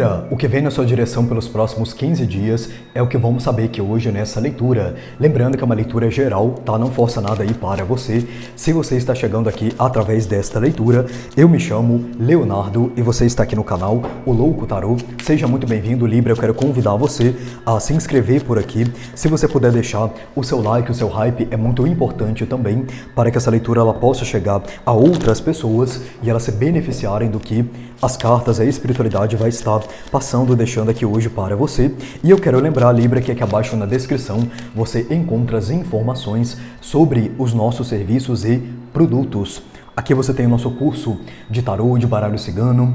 Libra, o que vem na sua direção pelos próximos 15 dias é o que vamos saber aqui hoje nessa leitura. Lembrando que é uma leitura geral, tá? Não força nada aí para você. Se você está chegando aqui através desta leitura, eu me chamo Leonardo e você está aqui no canal O Louco Tarô. Seja muito bem-vindo, Libra. Eu quero convidar você a se inscrever por aqui. Se você puder deixar o seu like, o seu hype, é muito importante também para que essa leitura ela possa chegar a outras pessoas e elas se beneficiarem do que as cartas, a espiritualidade vai estar passando, deixando aqui hoje para você. E eu quero lembrar, Libra, que aqui abaixo na descrição você encontra as informações sobre os nossos serviços e produtos. Aqui você tem o nosso curso de tarô, de baralho cigano.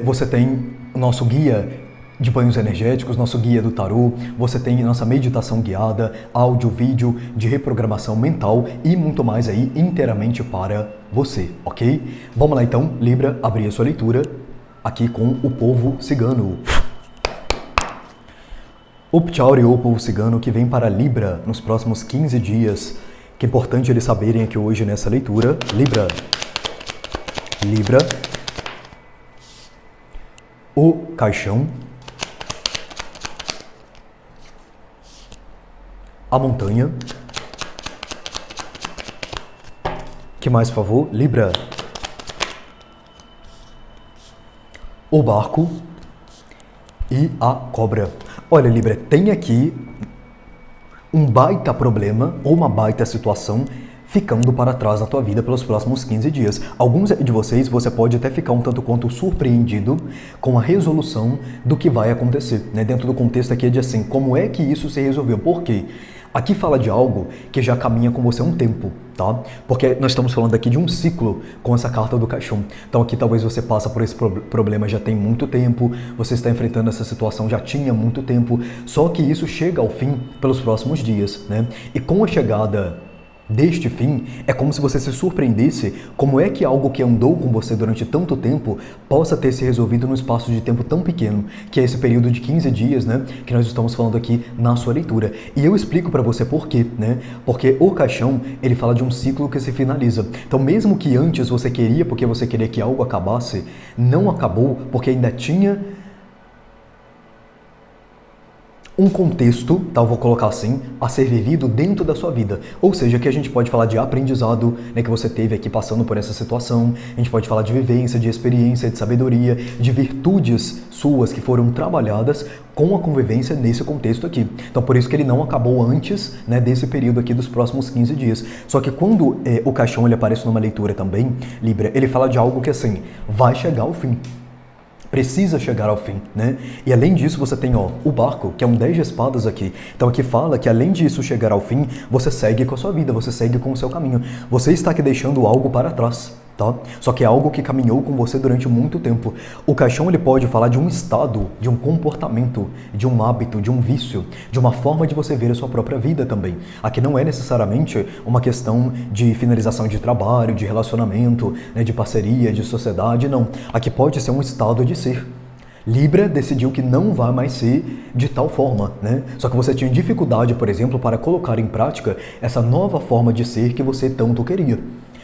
Você tem o nosso guia de banhos energéticos, nosso guia do tarô, você tem nossa meditação guiada, áudio, vídeo de reprogramação mental e muito mais aí inteiramente para você, ok? Vamos lá então, Libra, abrir a sua leitura aqui com o povo cigano. Upchauri, o povo cigano que vem para Libra nos próximos 15 dias, que é importante eles saberem aqui hoje nessa leitura. Libra, o caixão, a montanha. Que mais, por favor? Libra. O barco e a cobra. Olha, Libra, tem aqui um baita problema ou uma baita situação ficando para trás na tua vida pelos próximos 15 dias. Alguns de vocês, você pode até ficar um tanto quanto surpreendido com a resolução do que vai acontecer, né? Dentro do contexto aqui é de assim, como é que isso se resolveu? Por quê? Aqui fala de algo que já caminha com você há um tempo, tá? Porque nós estamos falando aqui de um ciclo com essa carta do caixão. Então aqui talvez você passa por esse problema já tem muito tempo, você está enfrentando essa situação já tinha muito tempo, só que isso chega ao fim pelos próximos dias, né? E com a chegada deste fim, é como se você se surpreendesse como é que algo que andou com você durante tanto tempo possa ter se resolvido num espaço de tempo tão pequeno, que é esse período de 15 dias, né, que nós estamos falando aqui na sua leitura. E eu explico para você por quê, né? Porque o caixão, ele fala de um ciclo que se finaliza. Então, mesmo que antes você queria, porque você queria que algo acabasse, não acabou, porque ainda tinha um contexto, tá, eu vou colocar assim, a ser vivido dentro da sua vida. Ou seja, que a gente pode falar de aprendizado, né, que você teve aqui passando por essa situação, a gente pode falar de vivência, de experiência, de sabedoria, de virtudes suas que foram trabalhadas com a convivência nesse contexto aqui. Então, por isso que ele não acabou antes, né, desse período aqui dos próximos 15 dias. Só que quando o caixão ele aparece numa leitura também, Libra, ele fala de algo que assim, vai chegar ao fim. Precisa chegar ao fim, né? E além disso, você tem, ó, o barco, que é um 10 de espadas aqui. Então aqui fala que além disso chegar ao fim, você segue com a sua vida, você segue com o seu caminho. Você está aqui deixando algo para trás, tá? Só que é algo que caminhou com você durante muito tempo. O caixão, ele pode falar de um estado, de um comportamento, de um hábito, de um vício, de uma forma de você ver a sua própria vida também. Aqui não é necessariamente uma questão de finalização de trabalho, de relacionamento, né, de parceria, de sociedade, não. Aqui pode ser um estado de ser. Libra decidiu que não vai mais ser de tal forma, né? Só que você tinha dificuldade, por exemplo, para colocar em prática essa nova forma de ser que você tanto queria.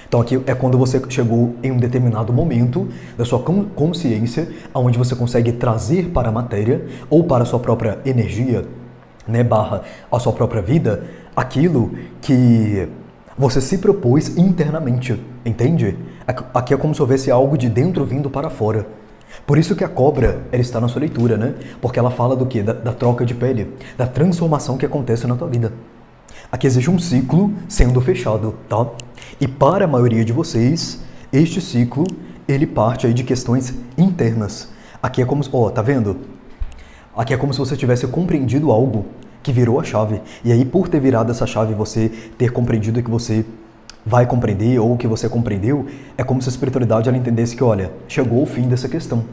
Então aqui é quando você chegou em um determinado momento da sua consciência, onde você consegue trazer para a matéria ou para a sua própria energia, né, barra a sua própria vida, aquilo que você se propôs internamente, entende? Aqui é como se houvesse algo de dentro vindo para fora. Por isso que a cobra, ela está na sua leitura, né? Porque ela fala do quê? Da troca de pele, da transformação que acontece na tua vida. Aqui existe um ciclo sendo fechado, tá? E para a maioria de vocês, este ciclo, ele parte aí de questões internas. Aqui é como, ó, tá vendo? Aqui é como se você tivesse compreendido algo que virou a chave. E aí, por ter virado essa chave, você ter compreendido que você vai compreender ou que você compreendeu, é como se a espiritualidade ela entendesse que, olha, chegou o fim dessa questão.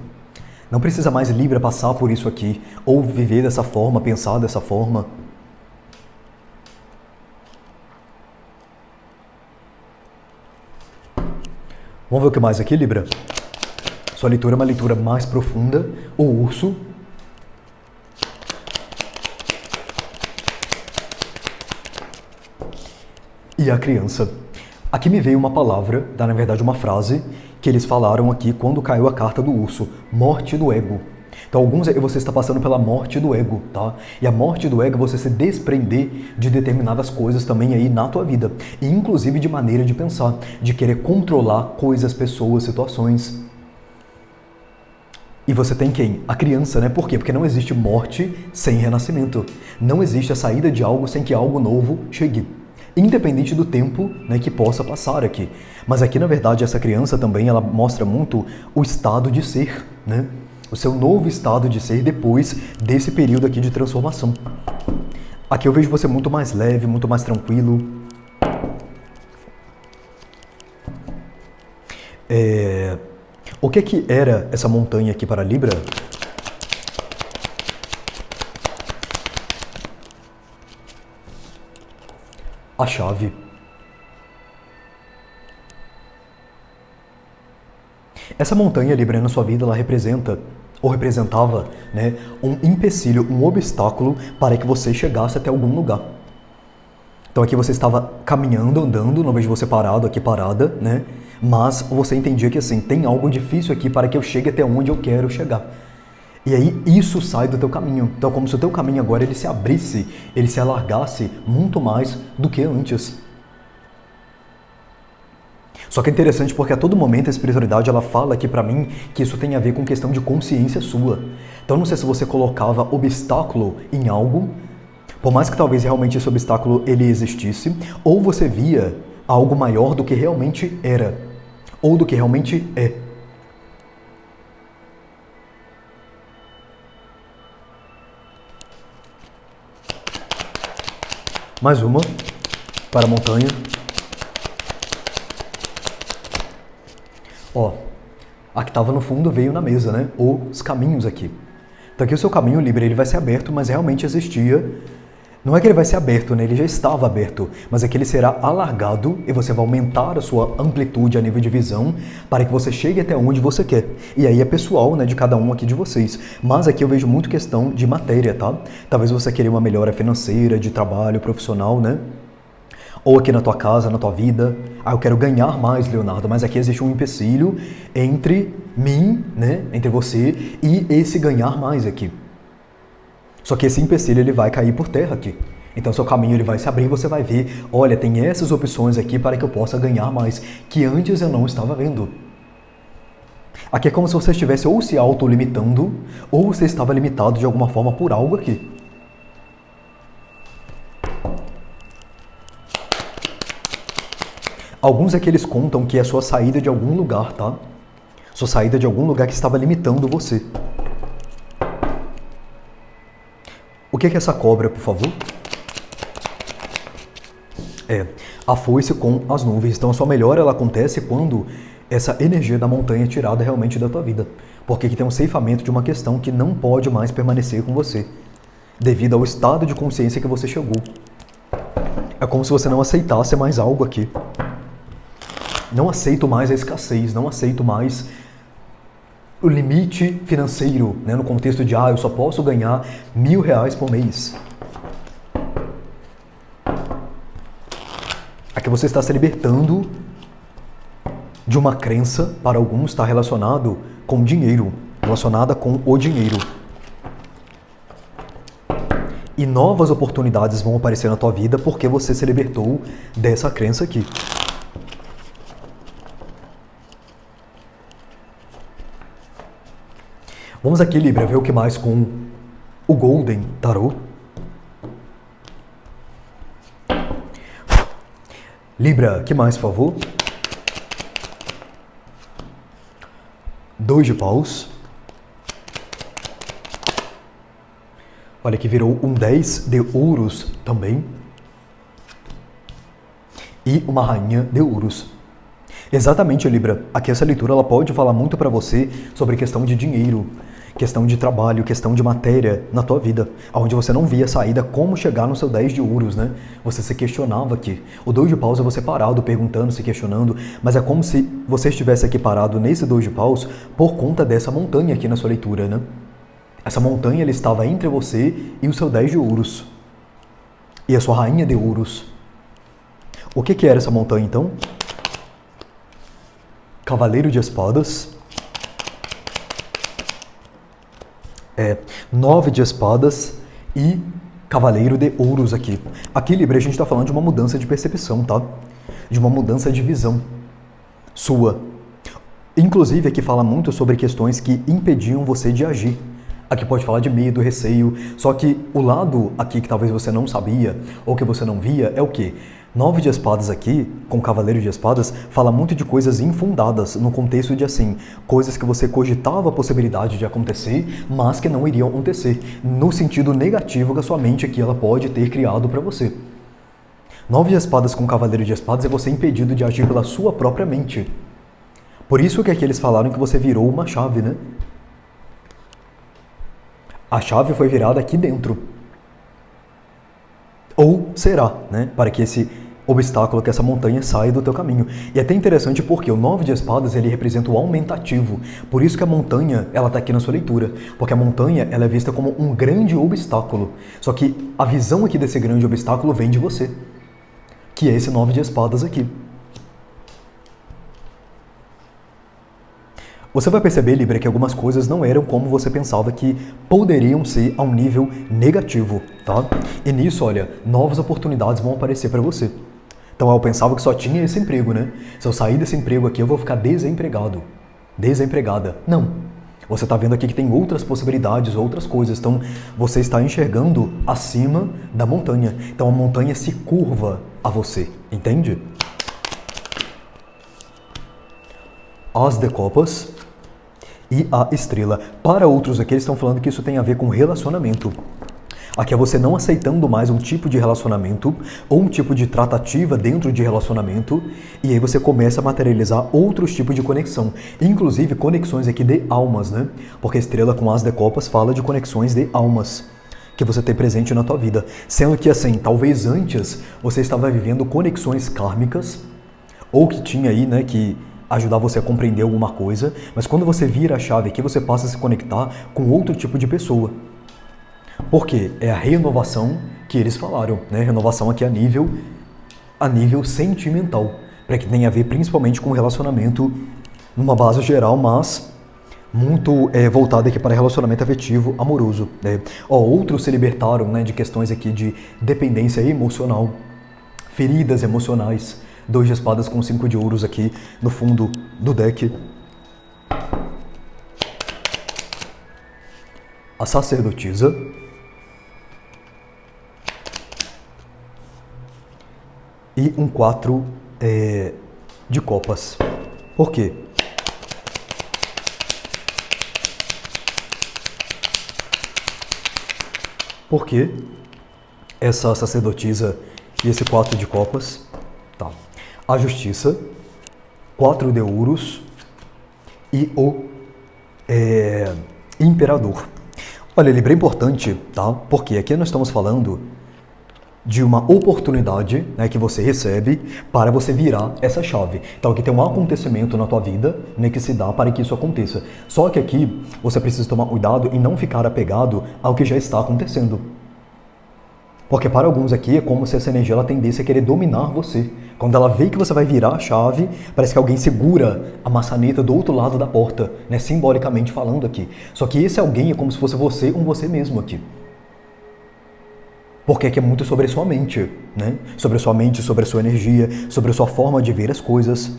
Não precisa mais Libra passar por isso aqui, ou viver dessa forma, pensar dessa forma. Vamos ver o que mais aqui, Libra? Sua leitura é uma leitura mais profunda, o urso. E a criança. Aqui me veio uma palavra, na verdade uma frase, que eles falaram aqui quando caiu a carta do urso, morte do ego. Então, você está passando pela morte do ego, tá? E a morte do ego é você se desprender de determinadas coisas também aí na tua vida. E inclusive de maneira de pensar, de querer controlar coisas, pessoas, situações. E você tem quem? A criança, né? Por quê? Porque não existe morte sem renascimento. Não existe a saída de algo sem que algo novo chegue. Independente do tempo, né, que possa passar aqui. Mas aqui, na verdade, essa criança também, ela mostra muito o estado de ser, né? O seu novo estado de ser depois desse período aqui de transformação. Aqui eu vejo você muito mais leve, muito mais tranquilo. O que era essa montanha aqui para Libra? A chave. Essa montanha, Libra, na sua vida, ela representa, ou representava, né, um empecilho, um obstáculo para que você chegasse até algum lugar. Então aqui você estava caminhando, andando, não vejo você parado aqui, parada, né? Mas você entendia que assim, tem algo difícil aqui para que eu chegue até onde eu quero chegar. E aí isso sai do teu caminho. Então como se o teu caminho agora ele se abrisse, ele se alargasse muito mais do que antes. Só que é interessante porque a todo momento a espiritualidade ela fala aqui pra mim que isso tem a ver com questão de consciência sua. Então não sei se você colocava obstáculo em algo, por mais que talvez realmente esse obstáculo ele existisse, ou você via algo maior do que realmente era, ou do que realmente é. Mais uma para a montanha. Ó, a que estava no fundo veio na mesa, né? Os caminhos aqui. Então aqui o seu caminho, Libra, ele vai ser aberto, mas realmente existia. Não é que ele vai ser aberto, né? Ele já estava aberto, mas é que ele será alargado e você vai aumentar a sua amplitude a nível de visão para que você chegue até onde você quer. E aí é pessoal, né, de cada um aqui de vocês. Mas aqui eu vejo muito questão de matéria, tá? Talvez você queira uma melhora financeira, de trabalho, profissional, né? Ou aqui na tua casa, na tua vida. Ah, eu quero ganhar mais, Leonardo, mas aqui existe um empecilho entre mim, né, entre você e esse ganhar mais aqui. Só que esse empecilho ele vai cair por terra aqui. Então seu caminho ele vai se abrir e você vai ver, olha, tem essas opções aqui para que eu possa ganhar mais, que antes eu não estava vendo. Aqui é como se você estivesse ou se autolimitando, ou você estava limitado de alguma forma por algo aqui. Alguns aqui eles contam que é a sua saída de algum lugar, tá? Sua saída de algum lugar que estava limitando você. O que é essa cobra, por favor? A foice com as nuvens. Então a sua melhora ela acontece quando essa energia da montanha é tirada realmente da tua vida. Porque aqui tem um ceifamento de uma questão que não pode mais permanecer com você, devido ao estado de consciência que você chegou. É como se você não aceitasse mais algo aqui. Não aceito mais a escassez, não aceito mais o limite financeiro, né, no contexto de, eu só posso ganhar R$1.000 por mês. Aqui você está se libertando de uma crença, para alguns está relacionado com dinheiro, relacionada com o dinheiro. E novas oportunidades vão aparecer na tua vida porque você se libertou dessa crença aqui. Vamos aqui, Libra, ver o que mais com o Golden Tarot. Libra, que mais, por favor? 2 de paus. Olha que virou um 10 de ouros também. E uma rainha de ouros. Exatamente, Libra. Aqui essa leitura ela pode falar muito para você sobre questão de dinheiro, questão de trabalho, questão de matéria na tua vida, onde você não via saída, como chegar no seu 10 de ouros, né? Você se questionava aqui. O 2 de paus é você parado, perguntando, se questionando, mas é como se você estivesse aqui parado nesse 2 de paus por conta dessa montanha aqui na sua leitura, né? Essa montanha ela estava entre você e o seu 10 de ouros. E a sua rainha de ouros. O que era essa montanha, então? Cavaleiro de Espadas, 9 de Espadas e Cavaleiro de Ouros aqui. Aqui, Libra, a gente está falando de uma mudança de percepção, tá? De uma mudança de visão sua. Inclusive, aqui fala muito sobre questões que impediam você de agir. Aqui pode falar de medo, receio, só que o lado aqui que talvez você não sabia ou que você não via é o quê? 9 de espadas aqui, com Cavaleiro de Espadas, fala muito de coisas infundadas, no contexto de assim, coisas que você cogitava a possibilidade de acontecer, mas que não iriam acontecer, no sentido negativo que a sua mente aqui ela pode ter criado para você. 9 de espadas com Cavaleiro de Espadas é você impedido de agir pela sua própria mente. Por isso que aqui eles falaram que você virou uma chave, né? A chave foi virada aqui dentro. Ou será, né? Para que esse obstáculo, que essa montanha saia do teu caminho. E é até interessante porque o 9 de espadas, ele representa o aumentativo. Por isso que a montanha, ela está aqui na sua leitura. Porque a montanha, ela é vista como um grande obstáculo. Só que a visão aqui desse grande obstáculo vem de você. Que é esse 9 de espadas aqui. Você vai perceber, Libra, que algumas coisas não eram como você pensava que poderiam ser a um nível negativo, tá? E nisso, olha, novas oportunidades vão aparecer para você. Então, eu pensava que só tinha esse emprego, né? Se eu sair desse emprego aqui, eu vou ficar desempregado. Desempregada. Não. Você está vendo aqui que tem outras possibilidades, outras coisas. Então, você está enxergando acima da montanha. Então, a montanha se curva a você, entende? As de Copas e a estrela. Para outros aqui, eles estão falando que isso tem a ver com relacionamento. Aqui é você não aceitando mais um tipo de relacionamento ou um tipo de tratativa dentro de relacionamento, e aí você começa a materializar outros tipos de conexão, inclusive conexões aqui de almas, né? Porque a estrela com as de copas fala de conexões de almas que você tem presente na tua vida. Sendo que assim, talvez antes você estava vivendo conexões kármicas, ou que tinha aí, né, que ajudar você a compreender alguma coisa, mas quando você vira a chave aqui, você passa a se conectar com outro tipo de pessoa. Por quê? É a renovação que eles falaram, né? Renovação aqui a nível sentimental, para que tenha a ver principalmente com relacionamento numa base geral, mas muito voltado aqui para relacionamento afetivo, amoroso, né? Outros se libertaram, né, de questões aqui de dependência emocional, feridas emocionais. 2 de espadas com 5 de ouros aqui no fundo do deck. A sacerdotisa. E um 4 de copas. Por quê? Por que essa sacerdotisa e esse 4 de copas? Tá. A justiça, 4 de ouros e o imperador. Olha, Libra, é importante, tá? Porque aqui nós estamos falando de uma oportunidade, né, que você recebe para você virar essa chave. Então aqui tem um acontecimento na tua vida, né, que se dá para que isso aconteça. Só que aqui você precisa tomar cuidado e não ficar apegado ao que já está acontecendo. Porque para alguns aqui é como se essa energia ela tendesse a querer dominar você. Quando ela vê que você vai virar a chave, parece que alguém segura a maçaneta do outro lado da porta, né, simbolicamente falando aqui. Só que esse alguém é como se fosse você com você mesmo aqui. Porque aqui é muito sobre a sua mente, né? Sobre a sua mente, sobre a sua energia, sobre a sua forma de ver as coisas.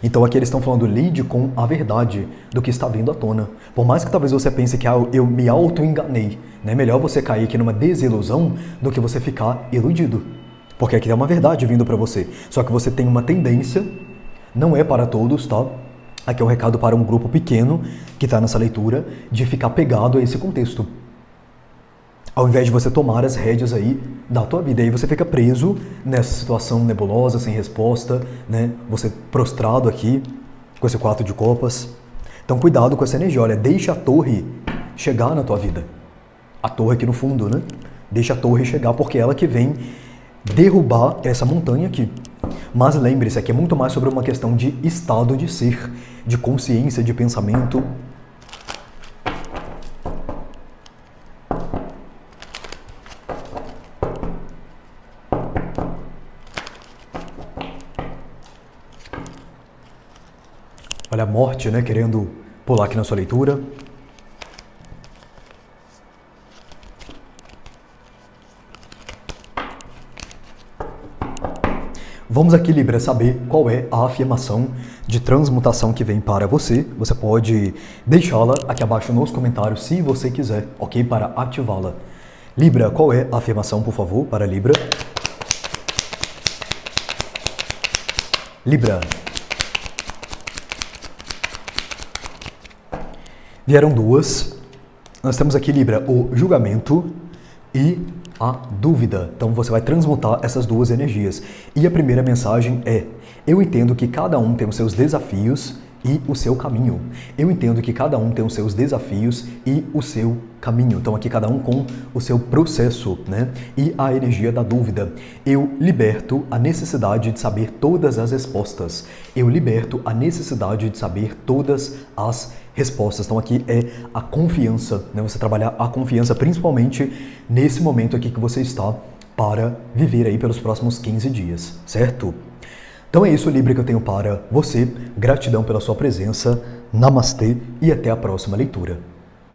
Então aqui eles estão falando, lide com a verdade do que está vindo à tona. Por mais que talvez você pense que eu me auto-enganei, né? Melhor você cair aqui numa desilusão do que você ficar iludido. Porque aqui é uma verdade vindo para você. Só que você tem uma tendência, não é para todos, tá? Aqui é um recado para um grupo pequeno que está nessa leitura, de ficar pegado a esse contexto. Ao invés de você tomar as rédeas aí da tua vida. Aí você fica preso nessa situação nebulosa, sem resposta, né? Você prostrado aqui, com esse 4 de copas. Então cuidado com essa energia. Olha, deixa a torre chegar na tua vida. A torre aqui no fundo, né? Deixa a torre chegar, porque é ela que vem derrubar essa montanha aqui. Mas lembre-se, aqui é muito mais sobre uma questão de estado de ser, de consciência, de pensamento. Olha a morte, né, querendo pular aqui na sua leitura. Vamos aqui, Libra, saber qual é a afirmação de transmutação que vem para você. Você pode deixá-la aqui abaixo nos comentários se você quiser, ok? Para ativá-la. Libra, qual é a afirmação, por favor, para Libra? Libra. Vieram duas. Nós temos aqui, Libra, o julgamento e a dúvida. Então você vai transmutar essas duas energias. E a primeira mensagem é: eu entendo que cada um tem os seus desafios e o seu caminho. Eu entendo que cada um tem os seus desafios e o seu caminho. Então aqui cada um com o seu processo, né? E a energia da dúvida. Eu liberto a necessidade de saber todas as respostas. Eu liberto a necessidade de saber todas as respostas. Então aqui é a confiança, né? Você trabalhar a confiança principalmente nesse momento aqui que você está para viver aí pelos próximos 15 dias, certo? Então é isso, Libra, que eu tenho para você. Gratidão pela sua presença. Namastê e até a próxima leitura.